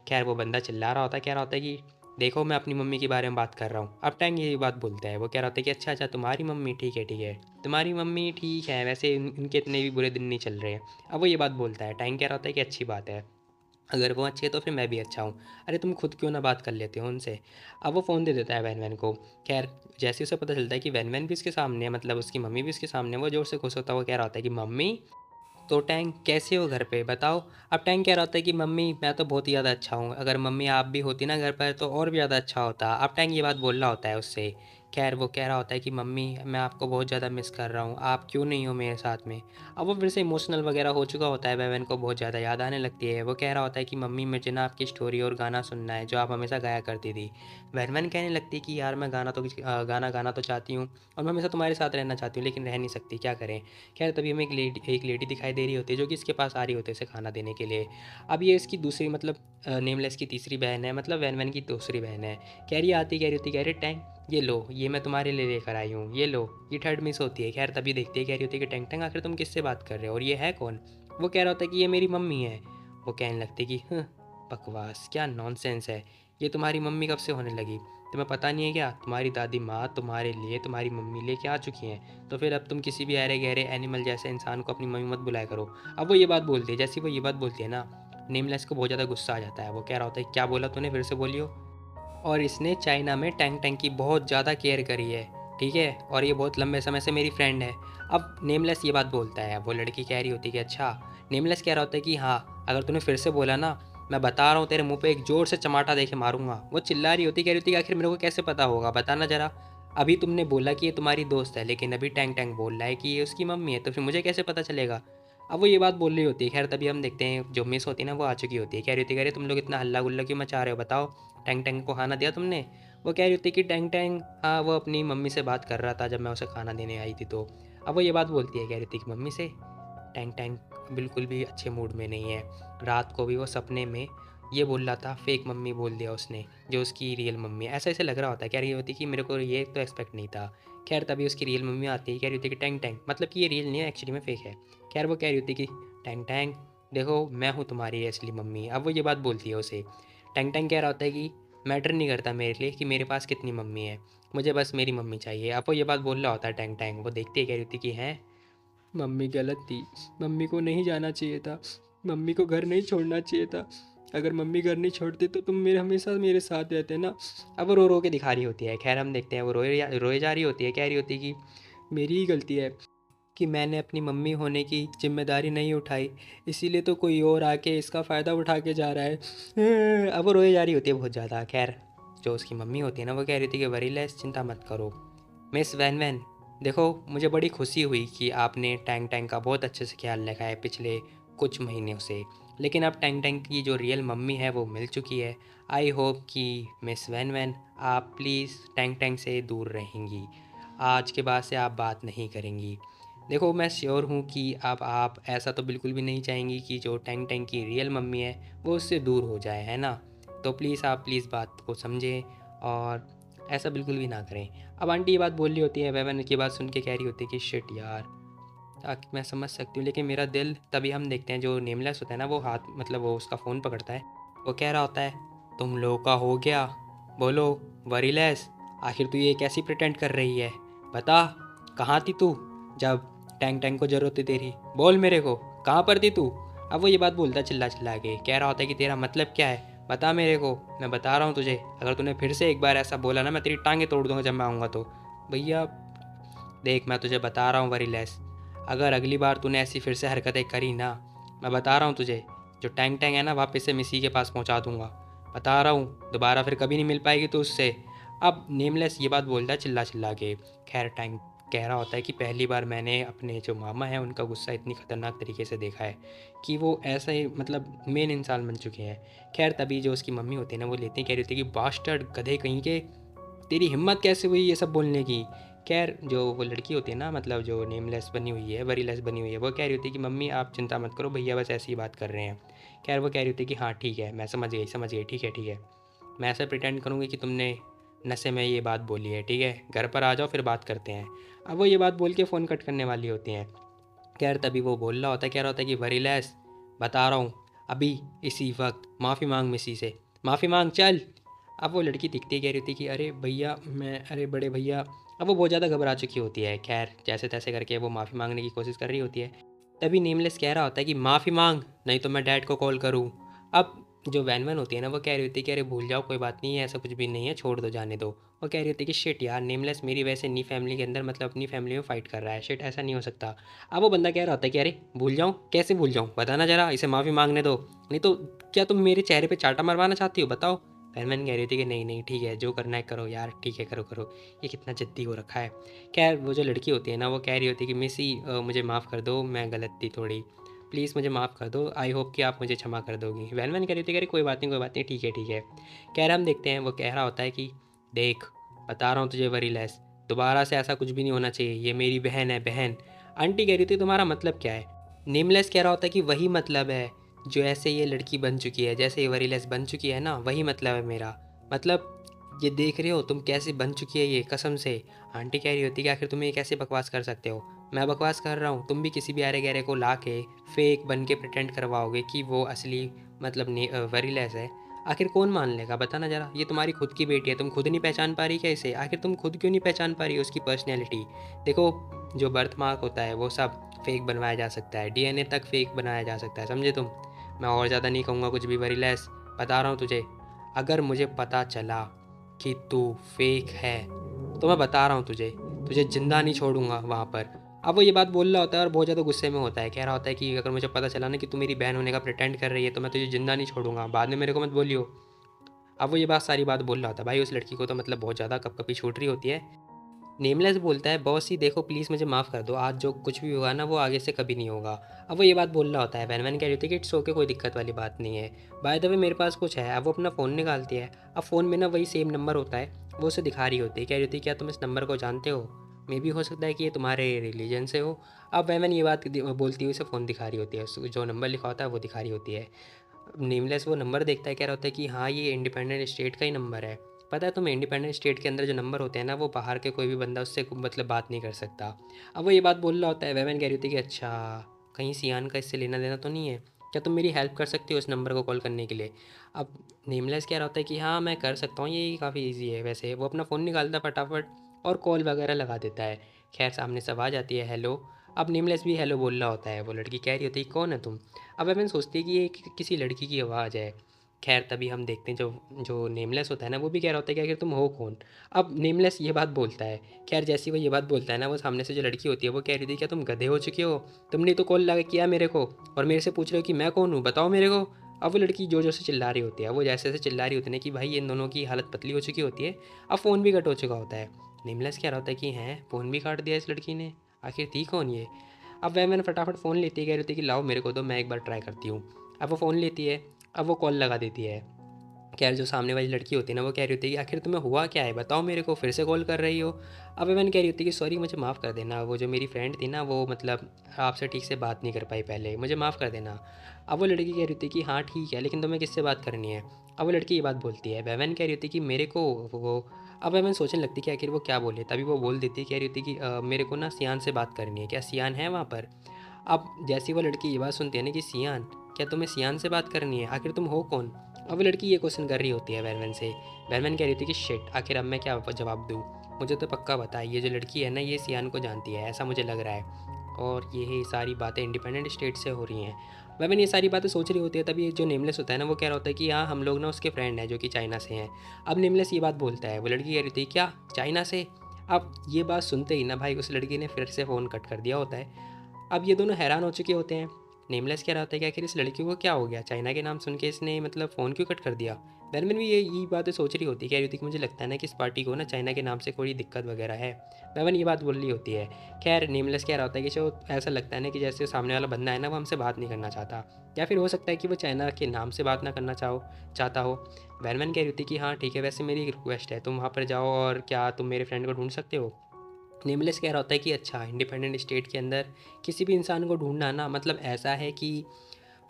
Speaker 1: खैर वो बंदा चिल्ला रहा होता है, कह रहा होता है कि देखो मैं अपनी मम्मी के बारे में बात कर रहा हूँ। अब टैंग यही बात बोलता है। वो कह रहा होता है कि अच्छा अच्छा तुम्हारी मम्मी ठीक है, तुम्हारी मम्मी ठीक है, वैसे इनके इतने भी बुरे दिन नहीं चल रहे हैं। अब वो ये बात बोलता है। टैंग कह रहा होता है कि अच्छी बात है, अगर वो अच्छी है तो फिर मैं भी अच्छा हूँ, अरे तुम खुद क्यों ना बात कर लेते हो उनसे। अब वो फ़ोन दे देता है वैन वैन को। खैर जैसे उसे पता चलता है कि वैन वैन भी उसके सामने है, मतलब उसकी मम्मी भी उसके सामने है, वो ज़ोर से खुश होता हुआ कह रहा होता है कि मम्मी, तो टैंक कैसे हो घर पे बताओ। अब टैंक कह रहा होता है कि मम्मी मैं तो बहुत ही ज़्यादा अच्छा हूँ, अगर मम्मी आप भी होती ना घर पर तो और भी ज़्यादा अच्छा होता। अब टैंक ये बात बोल रहा होता है उससे। खैर वो कह रहा होता है कि मम्मी मैं आपको बहुत ज़्यादा मिस कर रहा हूँ, आप क्यों नहीं हो मेरे साथ में। अब वो फिर से इमोशनल वगैरह हो चुका होता है, वैवन को बहुत ज़्यादा याद आने लगती है। वो कह रहा होता है कि मम्मी मुझे ना आपकी स्टोरी और गाना सुनना है जो आप हमेशा गाया करती थी। वैन कहने लगती है कि यार मैं गाना गाना तो चाहती हूँ और मैं हमेशा तुम्हारे साथ रहना चाहती हूँ, लेकिन रह नहीं सकती, क्या करें। खैर तभी हमें एक लेडी दिखाई दे रही होती है जो कि इसके पास आ रही होती है इसे खाना देने के लिए। अब ये इसकी दूसरी मतलब नेमलेस की तीसरी बहन है, मतलब वैन वैन की दूसरी बहन है। कह रही होती कह रही टैंक ये लो, ये मैं तुम्हारे लिए लेकर आई हूँ, ये लो। ये थर्ड मिस होती है। खैर तभी देखती है, कह रही होती है कि टैंक टैंक आखिर तुम किससे बात कर रहे हो और ये है कौन। वो कह रहा होता है कि ये मेरी मम्मी है। वो कहने लगती है कि बकवास, क्या नॉनसेंस है, ये तुम्हारी मम्मी कब से होने लगी, तुम्हें पता नहीं है क्या, तुम्हारी दादी माँ तुम्हारे लिए तुम्हारी मम्मी लेके आ चुकी हैं, तो फिर अब तुम किसी भी अरे गहरे एनिमल जैसे इंसान को अपनी मम्मी मत बुलाया करो। अब वो ये बात बोलती है, जैसे वो ये बात बोलती है ना, नेमलेस को बहुत ज़्यादा गुस्सा आ जाता है। वो कह रहा होता है क्या बोला तूने, फिर से बोलियो। और इसने चाइना में टैंक टैंक की बहुत ज़्यादा केयर करी है, ठीक है, और ये बहुत लंबे समय से मेरी फ्रेंड है। अब नेमलेस ये बात बोलता है। वो लड़की कह रही होती है कि अच्छा। नेमलेस कह रहा होता है कि हाँ अगर तूने फिर से बोला ना, मैं बता रहा हूँ तेरे मुंह पे एक जोर से चमाटा देके मारूंगा। वो चिल्ला रही होती, कह रही होती कि आखिर मेरे को कैसे पता होगा बताना ज़रा, अभी तुमने बोला कि ये तुम्हारी दोस्त है, लेकिन अभी टैंक टैंक बोल रहा है कि ये उसकी मम्मी है, तो फिर मुझे कैसे पता चलेगा। अब वो ये बात बोल रही होती है। खैर तभी हम देखते हैं जो मिस होती है ना वो आ चुकी होती है। कह रही होती है, कह रही तुम लोग इतना हल्ला गुल्ला क्यों मचा रहे हो बताओ, टैंक टैंक को खाना दिया तुमने। वो कह रही होती कि टैंक टैंक हाँ वो अपनी मम्मी से बात कर रहा था जब मैं उसे खाना देने आई थी तो। अब वो ये बात बोलती है, कह रही थी कि मम्मी से। टैंक टैंक बिल्कुल भी अच्छे मूड में नहीं है। रात को भी वो सपने में ये बोल रहा था, फेक मम्मी बोल दिया उसने जो उसकी रियल मम्मी है, ऐसा ऐसे लग रहा होता है। कह रही होती कि मेरे को ये तो एक्सपेक्ट नहीं था। खैर तभी उसकी रियल मम्मी आती है, कह रही होती कि टैंक टैंक मतलब कि ये रियल नहीं है, एक्चुअली में फेक है। खैर वो कह रही होती कि टैंक टैंक देखो मैं हूँ तुम्हारी असली मम्मी। अब वो ये बात बोलती है उसे। टैंक टैंक कह रहा होता है कि मैटर नहीं करता मेरे लिए कि मेरे पास कितनी मम्मी है, मुझे बस मेरी मम्मी चाहिए। अब वो ये बात बोल रहा होता है टैंक टैंक। वो देखती है, कह रही होती कि हैं मम्मी गलत थी, मम्मी को नहीं जाना चाहिए था, मम्मी को घर नहीं छोड़ना चाहिए था, अगर मम्मी घर नहीं छोड़ती तो तुम मेरे हमेशा मेरे साथ रहते ना। अब वो रो रो के दिखा रही होती है। खैर हम देखते हैं वो रोए जा रही होती है, कह रही होती है कि मेरी ही गलती है कि मैंने अपनी मम्मी होने की जिम्मेदारी नहीं उठाई, इसीलिए तो कोई और आके इसका फ़ायदा उठा के जा रहा है। अब वो रोए जा रही होती है बहुत ज़्यादा। खैर जो उसकी मम्मी होती है ना वो कह रही थी कि वरी लेस चिंता मत करो मिस वैन वैन, देखो मुझे बड़ी खुशी हुई कि आपने टैंक टैंक का बहुत अच्छे से ख्याल रखा है पिछले कुछ महीनों से, लेकिन अब टैंक टैंक की जो रियल मम्मी है वो मिल चुकी है। आई होप कि मिस वैन वैन आप प्लीज़ टैंक टैंक से दूर रहेंगी, आज के बाद से आप बात नहीं करेंगी। देखो मैं श्योर हूँ कि अब आप ऐसा तो बिल्कुल भी नहीं चाहेंगी कि जो टैंक टैंक की रियल मम्मी है वो उससे दूर हो जाए, है ना। तो प्लीज़ आप प्लीज़ बात को समझें और ऐसा बिल्कुल भी ना करें। अब आंटी ये बात बोल रही होती है, वैवन की बात सुन के कह रही होती है कि शिट यार, मैं समझ सकती हूँ, लेकिन मेरा दिल, तभी हम देखते हैं जो नेमलेस होता है ना वो हाथ मतलब वो उसका फ़ोन पकड़ता है। वो कह रहा होता है, तुम लोगों का हो गया, बोलो वरीलेस, आखिर तू ये कैसी प्रिटेंड कर रही है, बता कहाँ थी तू जब टैंक टैंक को ज़रूरत थी तेरी, बोल मेरे को कहाँ पर थी तू। अब वो ये बात बोलता है चिल्ला चिल्ला के, कह रहा होता है कि तेरा मतलब क्या है, बता मेरे को, मैं बता रहा हूँ तुझे, अगर तूने फिर से एक बार ऐसा बोला ना मैं तेरी टांगें तोड़ दूंगा जब मैं आऊँगा तो। भैया देख मैं तुझे बता रहा हूँ वरीलेस, अगर अगली बार तूने ऐसी फिर से हरकतें करी ना, मैं बता रहा हूँ तुझे, जो टैंक टैंक है ना वापस से मिसी के पास पहुँचा दूंगा, बता रहा हूँ, दोबारा फिर कभी नहीं मिल पाएगी तो उससे। अब नेमलेस ये बात बोलता है चिल्ला चिल्ला के। खैर टैंक कह रहा होता है कि पहली बार मैंने अपने जो मामा हैं उनका गुस्सा इतनी ख़तरनाक तरीके से देखा है कि वो ऐसा ही मतलब मेन इंसान बन चुके हैं। खैर तभी जो उसकी मम्मी होती है ना वो लेती कह रही होती है कि बास्टर्ड गधे कहीं के, तेरी हिम्मत कैसे हुई ये सब बोलने की। खैर जो वो लड़की होती है ना मतलब जो नेमलेस बनी हुई है, वरीलेस बनी हुई है, वो कह रही होती है कि मम्मी आप चिंता मत करो, भैया बस ऐसी ही बात कर रहे हैं। खैर वो कह रही होती है कि हाँ ठीक है, मैं समझ गई, ठीक है ठीक है, मैं ऐसा प्रिटेंड करूँगी कि तुमने नशे में ये बात बोली है, ठीक है घर पर आ जाओ फिर बात करते हैं। अब वो ये बात बोल के फ़ोन कट करने वाली होती हैं। खैर तभी वो बोल रहा होता है, कह रहा होता है कि वरीलेस, बता रहा हूँ अभी इसी वक्त माफ़ी मांग मिसी से, माफ़ी मांग चल। अब वो लड़की दिखती कह रही थी कि अरे भैया मैं, अरे बड़े भैया। अब वो बहुत ज़्यादा घबरा चुकी होती है। खैर जैसे तैसे करके वो माफ़ी मांगने की कोशिश कर रही होती है। तभी नेमलेस कह रहा होता है कि माफ़ी मांग नहीं तो मैं डैड को कॉल करूँ। अब जो वैन वैन होती है ना वो कह रही होती है कि अरे भूल जाओ कोई बात नहीं है, ऐसा कुछ भी नहीं है, छोड़ दो जाने दो। वो कह रही होती है कि शिट यार, नेमलेस मेरी वैसे नहीं फैमिली के अंदर मतलब अपनी फैमिली में फ़ाइट कर रहा है, शिट ऐसा नहीं हो सकता। अब वो बंदा कह रहा होता है कि अरे भूल जाऊँ, कैसे भूल जाऊँ, बताना ज़रा, इसे माफ़ी मांगने दो, नहीं तो क्या तुम मेरे चेहरे पे चाटा मरवाना चाहती हो, बताओ। फैनमैन कह रही थी कि नहीं नहीं ठीक है, जो करना है करो यार, ठीक है करो करो, ये कितना जिद्दी हो रखा है। खैर वो जो लड़की होती है ना वो कह रही होती है कि मिसी मुझे माफ़ कर दो, मैं गलत थी थोड़ी, प्लीज़ मुझे माफ़ कर दो, आई होप कि आप मुझे क्षमा कर दोगी। वैन कह रही थी कि अरे कोई बात नहीं कोई बात नहीं, ठीक है ठीक है। कह रहा हम देखते हैं, वो कह रहा होता है कि देख बता रहा हूँ तुझे वरीलेस, दोबारा से ऐसा कुछ भी नहीं होना चाहिए, ये मेरी बहन है बहन। आंटी कह रही थी तुम्हारा मतलब क्या है। नेमलेस कह रहा होता है कि वही मतलब है जो ऐसे ये लड़की बन चुकी है, जैसे ये वरीलेस बन चुकी है ना, वही मतलब है मेरा। मतलब ये देख रहे हो तुम कैसे बन चुकी है ये, कसम से। आंटी कह रही होती कि आखिर तुम ये कैसे बकवास कर सकते हो, मैं बकवास कर रहा हूँ, तुम भी किसी भी आरे गहरे को ला के फेक बन के प्रटेंड करवाओगे कि वो असली मतलब वरीलेस है। आखिर कौन मान लेगा, बताना ज़रा, ये तुम्हारी खुद की बेटी है, तुम खुद नहीं पहचान पा रही क्या इसे, आखिर तुम खुद क्यों नहीं पहचान पा रही हो उसकी पर्सनैलिटी। देखो जो बर्थ मार्क होता है वो सब फेक बनवाया जा सकता है, डीएनए तक फेक बनाया जा सकता है, समझे तुम। मैं और ज़्यादा नहीं कहूँगा कुछ भी वरीलेस, बता रहा हूँ तुझे, अगर मुझे पता चला कि तू फेक है तो मैं बता रहा हूँ तुझे, तुझे जिंदा नहीं छोड़ूंगा वहाँ पर। अब वो ये बात बोल रहा होता है और बहुत ज़्यादा गुस्से में होता है, कह रहा होता है कि अगर मुझे पता चला ना कि तू मेरी बहन होने का प्रिटेंड कर रही है तो मैं तुझे जिंदा नहीं छोड़ूंगा, बाद में मेरे को मत बोलियो। अब वो ये बात सारी बात बोल रहा होता है, भाई उस लड़की को तो मतलब बहुत ज़्यादा कपकपी छूट रही होती है। नेमलेस बोलता है बॉस ही देखो प्लीज़ मुझे माफ़ कर दो, आज जो कुछ भी हुआ ना वो आगे से कभी नहीं होगा। अब वो ये बात बोल रहा होता है, वैन कह रही होती है कि इट्स ओके, कोई दिक्कत वाली बात नहीं है, बाय द वे मेरे पास कुछ है। अब वो अपना फ़ोन निकालती है, अब फ़ोन में ना वही सेम नंबर होता है, वो उसे दिखा रही होती है, कह रही होती है क्या तुम इस नंबर को जानते हो, मे भी हो सकता है कि ये तुम्हारे रिलीजन से हो। अब वैमन ये बात बोलती हुई उसे फ़ोन दिखा रही होती है, जो नंबर लिखा होता है वो दिखा रही होती है। नेमलेस वो नंबर देखता है, कह रहा होता है कि हाँ ये इंडिपेंडेंट स्टेट का ही नंबर है। पता है तुम्हें इंडिपेंडेंट स्टेट के अंदर जो नंबर होते हैं ना वो बाहर के कोई भी बंदा उससे मतलब बात नहीं कर सकता। अब वो ये बात बोल रहा होता है, वेमन कह रही होती है कि अच्छा कहीं सियान का इससे लेना देना तो नहीं है, क्या तुम मेरी हेल्प कर सकती हो उस नंबर को कॉल करने के लिए। अब नेमलेस कह रहा होता है कि हाँ मैं कर सकता हूँ, ये काफ़ी ईजी है वैसे। वो अपना फ़ोन निकालता है फटाफट और कॉल वगैरह लगा देता है। खैर सामने से आवाज़ आती है हेलो। अब नेमलेस भी हेलो बोल रहा होता है, वो लड़की कह रही होती है कौन है तुम। अब मैंने सोचती है कि ये किसी लड़की की आवाज़ है। खैर तभी हम देखते हैं जो जो नेमलेस होता है ना वो भी कह रहा होता है कि आखिर तुम हो कौन। अब नेमलेस ये बात बोलता है। खैर जैसी वो ये बात बोलता है ना वो सामने से जो लड़की होती है वो कह रही थी क्या तुम गधे हो चुके हो, तुमने तो कॉल लगा किया मेरे को और मेरे से पूछ रहे हो कि मैं कौन हूँ, बताओ मेरे को। अब वो लड़की जोर जोर से चिल्ला रही होती है, वो जैसे जैसे चिल्ला रही होती है कि भाई इन दोनों की हालत पतली हो चुकी होती है। अब फ़ोन भी कट हो चुका होता है। नेमलेस कह रहा होता है कि हैं फ़ोन भी काट दिया इस लड़की ने, आखिर थी कौन ये। अब वह मैंने फटाफट फ़ोन लेती है, कह रही होती है कि लाओ मेरे को दो मैं एक बार ट्राई करती हूँ। अब वो फ़ोन लेती है, अब वो कॉल लगा देती है। खैर जो सामने वाली लड़की होती है ना वो कह रही होती है कि आखिर तुम्हें हुआ क्या है, बताओ मेरे को, फिर से कॉल कर रही हो। अब मैंने कह रही होती है कि सॉरी मुझे माफ़ कर देना, वो जो मेरी फ्रेंड थी ना वो मतलब आपसे ठीक से बात नहीं कर पाई पहले, मुझे माफ़ कर देना। अब वो लड़की कह रही थी कि हाँ ठीक है लेकिन तुम्हें किससे बात करनी है। अब वो लड़की ये बात बोलती है, वैवन कह रही होती कि मेरे को वो अब मैं सोचने लगती कि आखिर वो क्या बोले, तभी वो बोल देती, कह रही होती कि मेरे को ना सियान से बात करनी है, क्या सियान है वहाँ पर? अब जैसी वो लड़की ये बात सुनती है ना कि सियान, क्या तुम्हें सियान से बात करनी है, आखिर तुम हो कौन? अब वो लड़की ये क्वेश्चन कर रही होती है वैनवन से। वैनवन कह रही होती कि शिट, आखिर अब मैं क्या जवाब दूँ? मुझे तो पक्का बता, ये जो लड़की है ना ये सियान को जानती है, ऐसा मुझे लग रहा है। और ये सारी बातें इंडिपेंडेंट स्टेट से हो रही हैं। वैवन ये सारी बातें सोच रही होती है, तभी जो नेमलेस होता है ना वो कह रहा होता है कि हाँ हम लोग ना उसके फ्रेंड हैं जो कि चाइना से हैं। अब नेमलेस ये बात बोलता है, वो लड़की कह रही थी क्या चाइना से? अब ये बात सुनते ही ना भाई उस लड़की ने फिर से फ़ोन कट कर दिया होता है। अब ये दोनों हैरान हो चुके होते हैं। नेमलेस कह रहा होता है कि आखिर इस लड़की को क्या हो गया, चाइना के नाम सुन के इसने मतलब फ़ोन क्यों कट कर दिया? बैरमैन भी यही बातें सोच रही होती, कह रही होती कि मुझे लगता है ना कि इस पार्टी को ना चाइना के नाम से कोई दिक्कत वगैरह है। बैरमैन ये बात बोल रही होती है। खैर नेमलेस कह रहा होता है कि जो ऐसा लगता है ना कि जैसे सामने वाला बंदा है ना वो हमसे बात नहीं करना चाहता, या फिर हो सकता है कि वो चाइना के नाम से बात ना करना चाहता हो। बैरमैन कह रही होती कि हाँ ठीक है, वैसे मेरी एक रिक्वेस्ट है, तुम वहाँ पर जाओ और क्या तुम मेरे फ्रेंड को ढूंढ सकते हो? नेमलेस कह रहा होता है कि अच्छा, इंडिपेंडेंट स्टेट के अंदर किसी भी इंसान को ढूंढना ना मतलब ऐसा है कि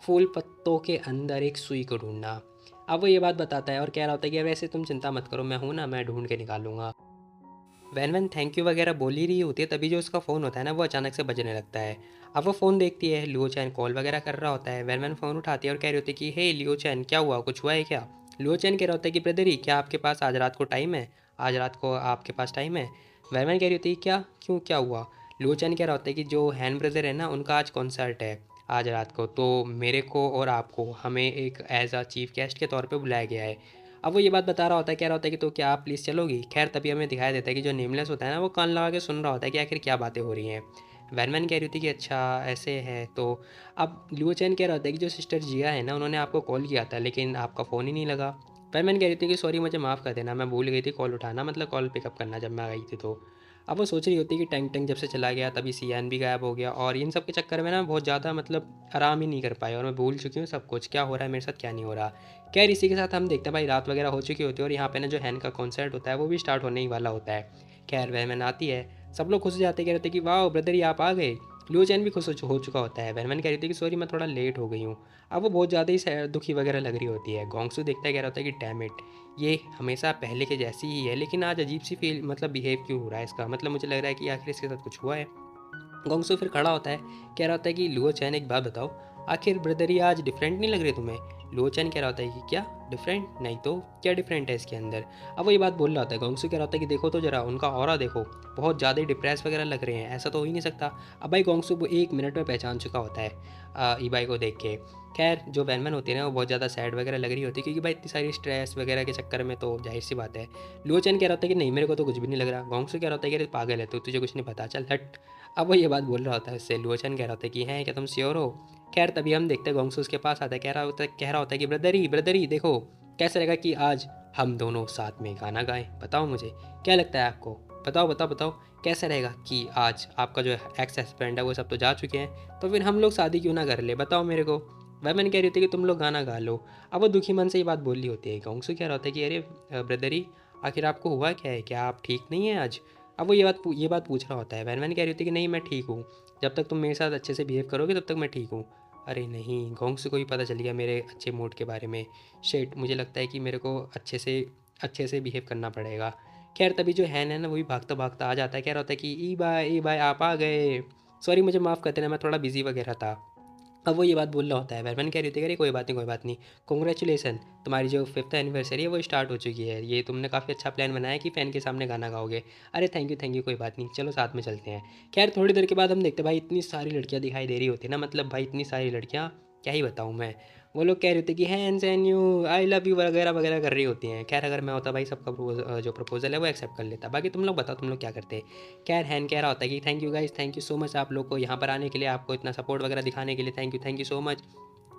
Speaker 1: फूल पत्तों के अंदर एक सुई को ढूंढना। अब वो ये बात बताता है और कह रहा होता है कि वैसे तुम चिंता मत करो, मैं हूँ ना, मैं ढूंढ के निकालूंगा। वैन वैन थैंक यू वगैरह बोल ही रही होती है, तभी जो उसका फ़ोन होता है ना वो अचानक से बजने लगता है। अब वो फ़ोन देखती है, लियो चैन कॉल वगैरह कर रहा होता है। वैन वैन फ़ोन उठाती है और कह रही होती है कि हे लियो चैन, क्या हुआ, कुछ हुआ है क्या? लियो चैन कह रहा होता है कि ब्रदर ही, क्या आपके पास आज रात को टाइम है? आज रात को आपके पास टाइम है? वैन वैन कह रही होती है क्या, क्यों, क्या हुआ? लियो चैन कह रहा होता है कि जो हैन ब्रदर है ना उनका आज कॉन्सर्ट है आज रात को, तो मेरे को और आपको हमें एक एज अ चीफ गेस्ट के तौर पे बुलाया गया है। अब वो ये बात बता रहा होता है, कह रहा होता है कि तो क्या आप प्लीज़ चलोगी? खैर तभी हमें दिखाई देता है कि जो नेमलेस होता है ना वो कान लगा के सुन रहा होता है कि आखिर क्या बातें हो रही हैं। वैनमैन कह रही थी कि अच्छा ऐसे है तो। अब लियो चैन कह रहा होता है कि जो सिस्टर जिया है ना उन्होंने आपको कॉल किया था लेकिन आपका फ़ोन ही नहीं लगा। वैनमैन कह रही थी कि सॉरी मुझे माफ़ कर देना, मैं भूल गई थी कॉल उठाना, मतलब कॉल पिकअप करना जब मैं आ गई थी तो। अब वो सोच रही होती है कि टैंक टैंक जब से चला गया तभी सियान भी गायब हो गया, और इन सब के चक्कर में ना बहुत ज़्यादा मतलब आराम ही नहीं कर पाया और मैं भूल चुकी हूँ सब कुछ, क्या हो रहा है मेरे साथ क्या नहीं हो रहा। खैर इसी के साथ हम देखते हैं भाई रात वगैरह हो चुकी होती है और यहाँ पे ना जो हैन का कॉन्सर्ट होता है वो भी स्टार्ट होने ही वाला होता है। खैर वैनमैन आती है, सब लोग खुश हो जाते, कह रहे थे कि वाह ब्रदर ये आप आ गए। लियो चैन भी खुश हो चुका होता है। वैनमैन कह रही थी कि सॉरी मैं थोड़ा लेट हो गई हूँ। अब वो बहुत ज़्यादा ही दुखी वगैरह लग रही होती है। गोंगसू देखता है, कह रहा होता है कि डैम इट, ये हमेशा पहले के जैसी ही है लेकिन आज अजीब सी फील मतलब बिहेव क्यों हो रहा है इसका, मतलब मुझे लग रहा है कि आखिर इसके साथ कुछ हुआ है। गोंगसू फिर खड़ा होता है, कह रहा होता है कि लुओ चैन एक बात बताओ, आखिर ब्रदर ये आज डिफरेंट नहीं लग रहे तुम्हें? लुओ चैन कह रहा होता है कि क्या डिफरेंट, नहीं तो क्या डिफरेंट है इसके अंदर? अब वो ये बात बोल रहा होता है, गोंगसू कह रहा होता है कि देखो तो जरा उनका ऑरा देखो, बहुत ज़्यादा ही डिप्रेस वगैरह लग रहे हैं, ऐसा तो हो ही नहीं सकता। अब भाई गोंगसू वो 1 मिनट में पहचान चुका होता है ईबाई को देख के। खैर जो वैनमैन होती है ना वो बहुत ज़्यादा सैड वगैरह लग रही होती है क्योंकि भाई इतनी सारी स्ट्रेस वगैरह के चक्कर में तो जाहिर सी बात है। लुओ चैन कह रहा था कि नहीं मेरे को तो कुछ भी नहीं लग रहा। गोंगसू कह रहा होता है कि अरे पागल है तो तुझे कुछ नहीं पता, चल हट। अब वो ये बात बोल रहा होता है उससे, लुओ चैन कह रहा होता है कि हैं क्या तुम श्योर हो? खैर तभी हम देखते हैं गोंगसू उसके पास आता है, कह रहा होता है कि ब्रदर ही देखो, कैसा रहेगा कि आज हम दोनों साथ में गाना गाएं, बताओ मुझे क्या लगता है आपको, बताओ बताओ बताओ, कैसा रहेगा कि आज आपका जो एक्स हस्बैंड है वो सब तो जा चुके हैं, तो फिर हम लोग शादी क्यों ना कर ले, बताओ मेरे को। वह मैंने कह रही थी कि तुम लोग गाना गा लो। अब वो दुखी मन से ये बात बोल रही होती है। गोंगसू कह रहा होता है कि अरे ब्रदर ही, आखिर आपको हुआ क्या है, क्या आप ठीक नहीं हैं आज? अब वो ये बात पूछ रहा होता है। वैन कह रही होती है कि नहीं मैं ठीक हूँ, जब तक तुम मेरे साथ अच्छे से बिहेव करोगे तब तक मैं ठीक हूँ। अरे नहीं, गोंगसू को भी पता चल गया मेरे अच्छे मूड के बारे में। शेट, मुझे लगता है कि मेरे को अच्छे से बिहेव करना पड़ेगा। खैर तभी जो हैन है ना वो भी भागता भागता आ जाता है, कह रहा होता है कि ई बाय आप आ गए, सॉरी मुझे माफ़ कर देना मैं थोड़ा बिजी वगैरह था। अब वो ये बात बोल रहा होता है। वरमान कह रही थी, अरे कोई बात नहीं कोई बात नहीं, कॉन्ग्रेचुलेसन, तुम्हारी जो 5th एनिवर्सरी है वो स्टार्ट हो चुकी है, ये तुमने काफ़ी अच्छा प्लान बनाया कि फ़ैन के सामने गाना गाओगे। अरे थैंक यू कोई बात नहीं, चलो साथ में चलते हैं। खैर थोड़ी देर के बाद हम देखते हैं भाई इतनी सारी लड़कियाँ दिखाई दे रही होती है ना, मतलब भाई इतनी सारी लड़कियाँ क्या ही बताऊँ मैं। वो लोग कह रहे थे कि hands and you, I love you वगैरह वगैरह कर रही होती हैं। खैर अगर मैं होता भाई सबका जो प्रपोजल है वो एक्सेप्ट कर लेता। बाकी तुम लोग बताओ तुम लोग क्या करते। खैर हैन कह रहा होता है कि thank you guys, thank you so much आप लोग को यहाँ पर आने के लिए, आपको इतना सपोर्ट वगैरह दिखाने के लिए थैंक यू सो मच।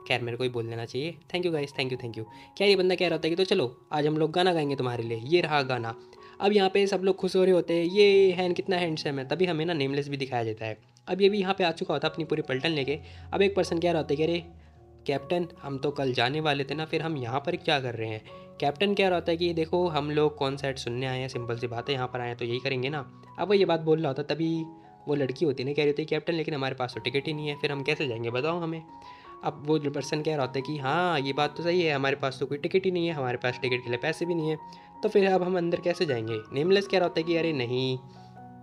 Speaker 1: खैर मेरे को ही बोल देना चाहिए thank you guys, thank you. क्या ये बंदा कह रहा होता है कि तो चलो आज हम लोग गाना गाएंगे तुम्हारे लिए, ये रहा गाना। अब यहाँ पे सब लोग खुश हो रहे होते हैं, ये हैन कितना हैंडसम है, तभी हमें ना नेमलेस भी दिखाया जाता है। अब ये भी यहाँ पे आ चुका होता है अपनी पूरी पलटन लेके। अब एक पर्सन कह रहा होता है कि अरे कैप्टन हम तो कल जाने वाले थे ना, फिर हम यहाँ पर क्या कर रहे हैं? कैप्टन कह रहा होता है कि देखो हम लोग कॉन्सर्ट सुनने आए हैं, सिंपल सी बात है, यहाँ पर आए हैं तो यही करेंगे ना। अब वो ये बात बोल रहा होता तभी वो लड़की होती है ना, कह रही थी कैप्टन लेकिन हमारे पास तो टिकट ही नहीं है, फिर हम कैसे जाएंगे बताओ हमें। अब वो पर्सन कह रहा होता है कि हाँ ये बात तो सही है, हमारे पास तो कोई टिकट ही नहीं है, हमारे पास टिकट के लिए पैसे भी नहीं है। तो फिर अब हम अंदर कैसे जाएंगे। नेमलेस कह रहा होता है कि अरे नहीं,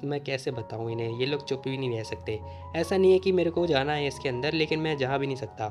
Speaker 1: मैं कैसे बताऊँ इन्हें, ये लोग चुप भी नहीं रह सकते। ऐसा नहीं है कि मेरे को जाना है इसके अंदर, लेकिन मैं जा भी नहीं सकता।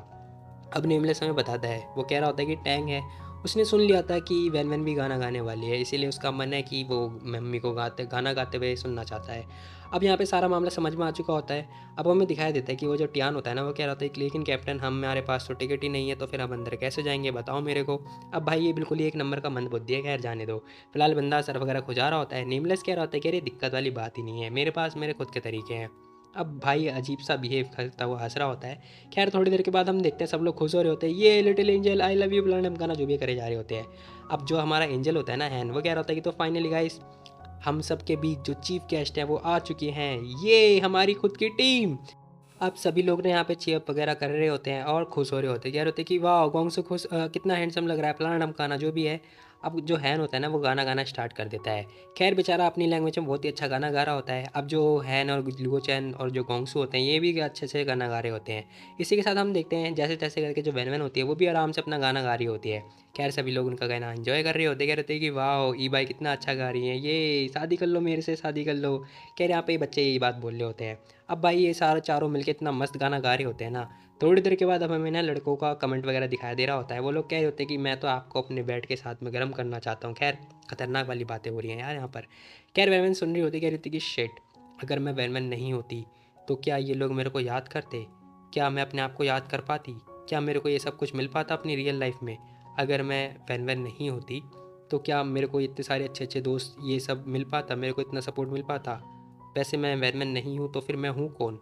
Speaker 1: अब नेमलेस हमें बताता है, वो कह रहा होता है कि टैंग है। उसने सुन लिया था कि वैन वैन भी गाना गाने वाली है, इसीलिए उसका मन है कि वो मम्मी को गाना गाते हुए सुनना चाहता है। अब यहाँ पे सारा मामला समझ में आ चुका होता है। अब हमें दिखाई देता है कि वो जो टियान होता है ना, वो कह रहा होता है कि लेकिन कैप्टन हमारे पास तो टिकट ही नहीं है, तो फिर हम अंदर कैसे जाएंगे बताओ मेरे को। अब भाई ये बिल्कुल ही एक नंबर का मंदबुद्धि है, खैर जाने दो। फिलहाल बंदा सर वगैरह खुजा रहा होता है। नेमलेस कह रहा होता है कि अरे दिक्कत वाली बात ही नहीं है, मेरे पास मेरे खुद के तरीके हैं। अब भाई अजीब सा बिहेव करता हुआ हंस रहा होता है। खैर थोड़ी देर के बाद हम देखते हैं सब लोग खुश हो रहे होते हैं, ये little angel I love you प्लानम गाना जो भी करे जा रहे होते हैं। अब जो हमारा एंजल होता है ना, हैन, वो कह रहा होता है कि तो फाइनली गाइस, हम सब के बीच जो चीफ गेस्ट है वो आ चुके हैं, ये हमारी खुद की टीम। अब सभी लोग ने यहाँ पे चेयर वगैरह कर रहे होते हैं और खुश हो रहे होते हैं, कह रहे होते हैं कि वाह गोंग से खुश, कितना हैंडसम लग रहा है फलाना ढमकाना जो भी है। अब जो हैन होता है ना, वो गाना गाना स्टार्ट कर देता है। खैर बेचारा अपनी लैंग्वेज में बहुत ही अच्छा गाना गा रहा होता है। अब जो हैन और ग्लूचैन और जो गोंगसू होते हैं, ये भी अच्छे से गाना गा रहे होते हैं। इसी के साथ हम देखते हैं जैसे तैसे करके जो वैन वैन होती है वो भी आराम से अपना गाना गा रही होती है। खैर सभी लोग उनका गाना एंजॉय कर रहे होते हैं, कह रहे थे कि वाह ई बाई कितना अच्छा गा रही है, ये शादी कर लो मेरे से, शादी कर लो। खैर यहाँ पे ये बच्चे यही बात बोल रहे होते हैं। अब भाई ये सारे चारों मिलके इतना मस्त गाना गा रहे होते हैं ना। थोड़ी देर के बाद अब हमें ना लड़कों का कमेंट वगैरह दिखाई दे रहा होता है। वो लोग कह रहे होते हैं कि मैं तो आपको अपने बेड के साथ में गर्म करना चाहता हूँ। खैर खतरनाक वाली बातें हो रही हैं यार यहाँ पर। खैर वैन वैन सुन रही होती, कह रही होती कि शिट, अगर मैं वैन वैन नहीं होती तो क्या ये लोग मेरे को याद करते, क्या मैं अपने आप को याद कर पाती, क्या मेरे को ये सब कुछ मिल पाता अपनी रियल लाइफ में। अगर मैं वैन वैन नहीं होती तो क्या मेरे को इतने सारे अच्छे अच्छे दोस्त ये सब मिल पाता, मेरे को इतना सपोर्ट मिल पाता। वैसे मैं वैन नहीं हूँ तो फिर मैं हूँ कौन,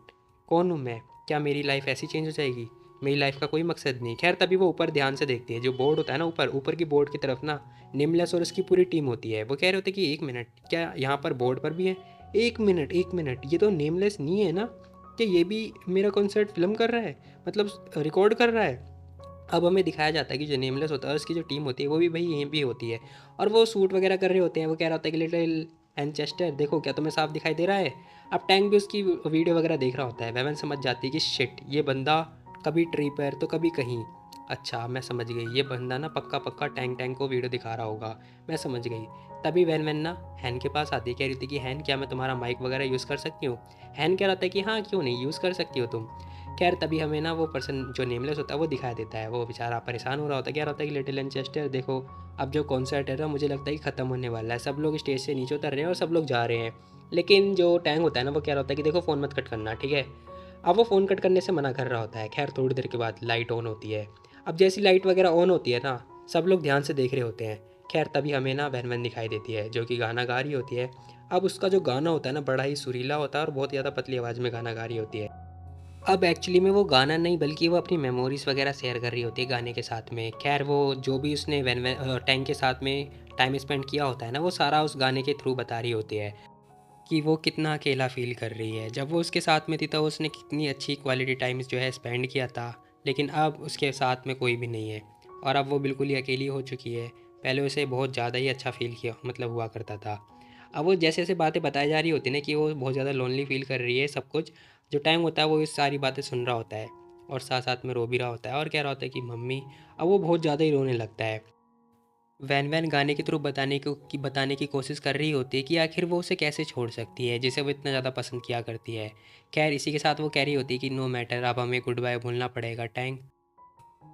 Speaker 1: कौन हूँ मैं, क्या मेरी लाइफ ऐसी चेंज हो जाएगी, मेरी लाइफ का कोई मकसद नहीं। खैर तभी वो ऊपर ध्यान से देखती है, जो बोर्ड होता है ना ऊपर ऊपर की बोर्ड की तरफ ना, निमलेस और उसकी पूरी टीम होती है। वो कह रहे होते कि एक मिनट, क्या यहाँ पर बोर्ड पर भी है, एक मिनट एक मिनट, ये तो नेमलेस नहीं है ना, कि ये भी मेरा कॉन्सर्ट फिल्म कर रहा है, मतलब रिकॉर्ड कर रहा है। अब हमें दिखाया जाता है कि जो नेमलेस होता है उसकी जो टीम होती है वो भी भाई यहीं भी होती है, और वो शूट वगैरह कर रहे होते हैं। वो कह रहा होता है कि लिटिल एनचेस्टर देखो क्या तुम्हें साफ दिखाई दे रहा है। अब टैंक भी उसकी वीडियो वगैरह देख रहा होता है। वेवन समझ जाती है कि शिट, ये बंदा कभी ट्री पर तो कभी कहीं। अच्छा मैं समझ गई, ये बंदा ना पक्का पक्का टैंक टैंक को वीडियो दिखा रहा होगा, मैं समझ गई। तभी वैन वैन ना हैन के पास आती है, कह रही थी कि हैन क्या मैं तुम्हारा माइक वगैरह यूज़ कर सकती हूँ। हैन कह रहा था कि हाँ क्यों नहीं, यूज़ कर सकती हो तुम। खैर तभी हमें ना वो पर्सन जो नेमलेस होता है वो दिखाई देता है। वो बेचारा परेशान हो रहा होता है, कह रहा होता है कि लिटिल एनचेस्टर देखो, अब जो कॉन्सर्ट है ना मुझे लगता है कि ख़त्म होने वाला है, सब लोग स्टेज से नीचे उतर रहे हैं और सब लोग जा रहे हैं। लेकिन जो टैंक होता है ना वो कह रहा होता है कि देखो फ़ोन मत कट करना, ठीक है। अब वो फ़ोन कट करने से मना कर रहा होता है। खैर थोड़ी देर के बाद लाइट ऑन होती है। अब जैसी लाइट वगैरह ऑन होती है ना, सब लोग ध्यान से देख रहे होते हैं। खैर तभी हमें ना वैन वैन दिखाई देती है जो कि गाना गा रही होती है। अब उसका जो गाना होता है ना बड़ा ही सुरीला होता है और बहुत ज़्यादा पतली आवाज़ में गाना गा रही होती है। अब एक्चुअली में वो गाना नहीं बल्कि वो अपनी मेमोरीज़ वगैरह शेयर कर रही होती है गाने के साथ में। खैर वो जो भी उसने वैन वैन टैंक के साथ में टाइम स्पेंड किया होता है ना, वो सारा उस गाने के थ्रू बता रही होती है कि वो कितना अकेला फ़ील कर रही है। जब वो उसके साथ में थी तो उसने कितनी अच्छी क्वालिटी टाइम जो है स्पेंड किया था, लेकिन अब उसके साथ में कोई भी नहीं है और अब वो बिल्कुल ही अकेली हो चुकी है। पहले उसे बहुत ज़्यादा ही अच्छा फ़ील किया मतलब हुआ करता था। अब वो जैसे जैसे बातें बताई जा रही होती है ना कि वो बहुत ज़्यादा लोनली फ़ील कर रही है, सब कुछ जो टाइम होता है वो इस सारी बातें सुन रहा होता है और साथ साथ में रो भी रहा होता है और कह रहा होता है कि मम्मी। अब वो बहुत ज़्यादा ही रोने लगता है। वैन वैन गाने के थ्रू बताने की कोशिश कर रही होती है कि आखिर वो उसे कैसे छोड़ सकती है जिसे वो इतना ज़्यादा पसंद किया करती है। खैर इसी के साथ वो कह रही होती है कि नो मैटर, अब हमें गुड बाय बोलना पड़ेगा टैंक,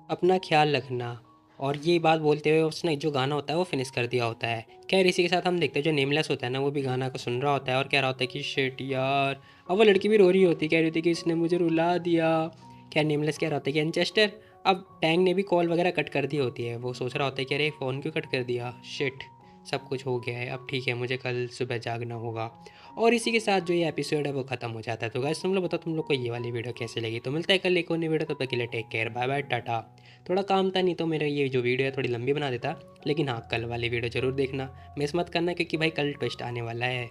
Speaker 1: अपना ख्याल रखना। और ये बात बोलते हुए उसने जो गाना होता है वो फिनिश कर दिया होता है। खैर इसी के साथ हम देखते हैं जो नेमलेस होता है ना वो भी गाना को सुन रहा होता है और कह रहा होता है कि शिट यार। अब वो लड़की भी रो रही होती है, कह रही होती है कि इसने मुझे रुला दिया। खैर नेमलेस कह रहा होता है कि एनचेस्टर। अब टैंग ने भी कॉल वगैरह कट कर दी होती है। वो सोच रहा होता है कि अरे फ़ोन क्यों कट कर दिया, शिट, सब कुछ हो गया है, अब ठीक है मुझे कल सुबह जागना होगा। और इसी के साथ जो ये एपिसोड है वो ख़त्म हो जाता है। तो गाइस तुम लोग बताओ तुम लोग को ये वाली वीडियो कैसे लगी। तो मिलता है कल एक और नई वीडियो, तब तक के लिए take care, bye bye tata. थोड़ा काम था नहीं तो मेरा ये जो वीडियो है थोड़ी लंबी बना देता, लेकिन हाँ कल वाली वीडियो ज़रूर देखना, मिस मत करना क्योंकि भाई कल ट्विस्ट आने वाला है।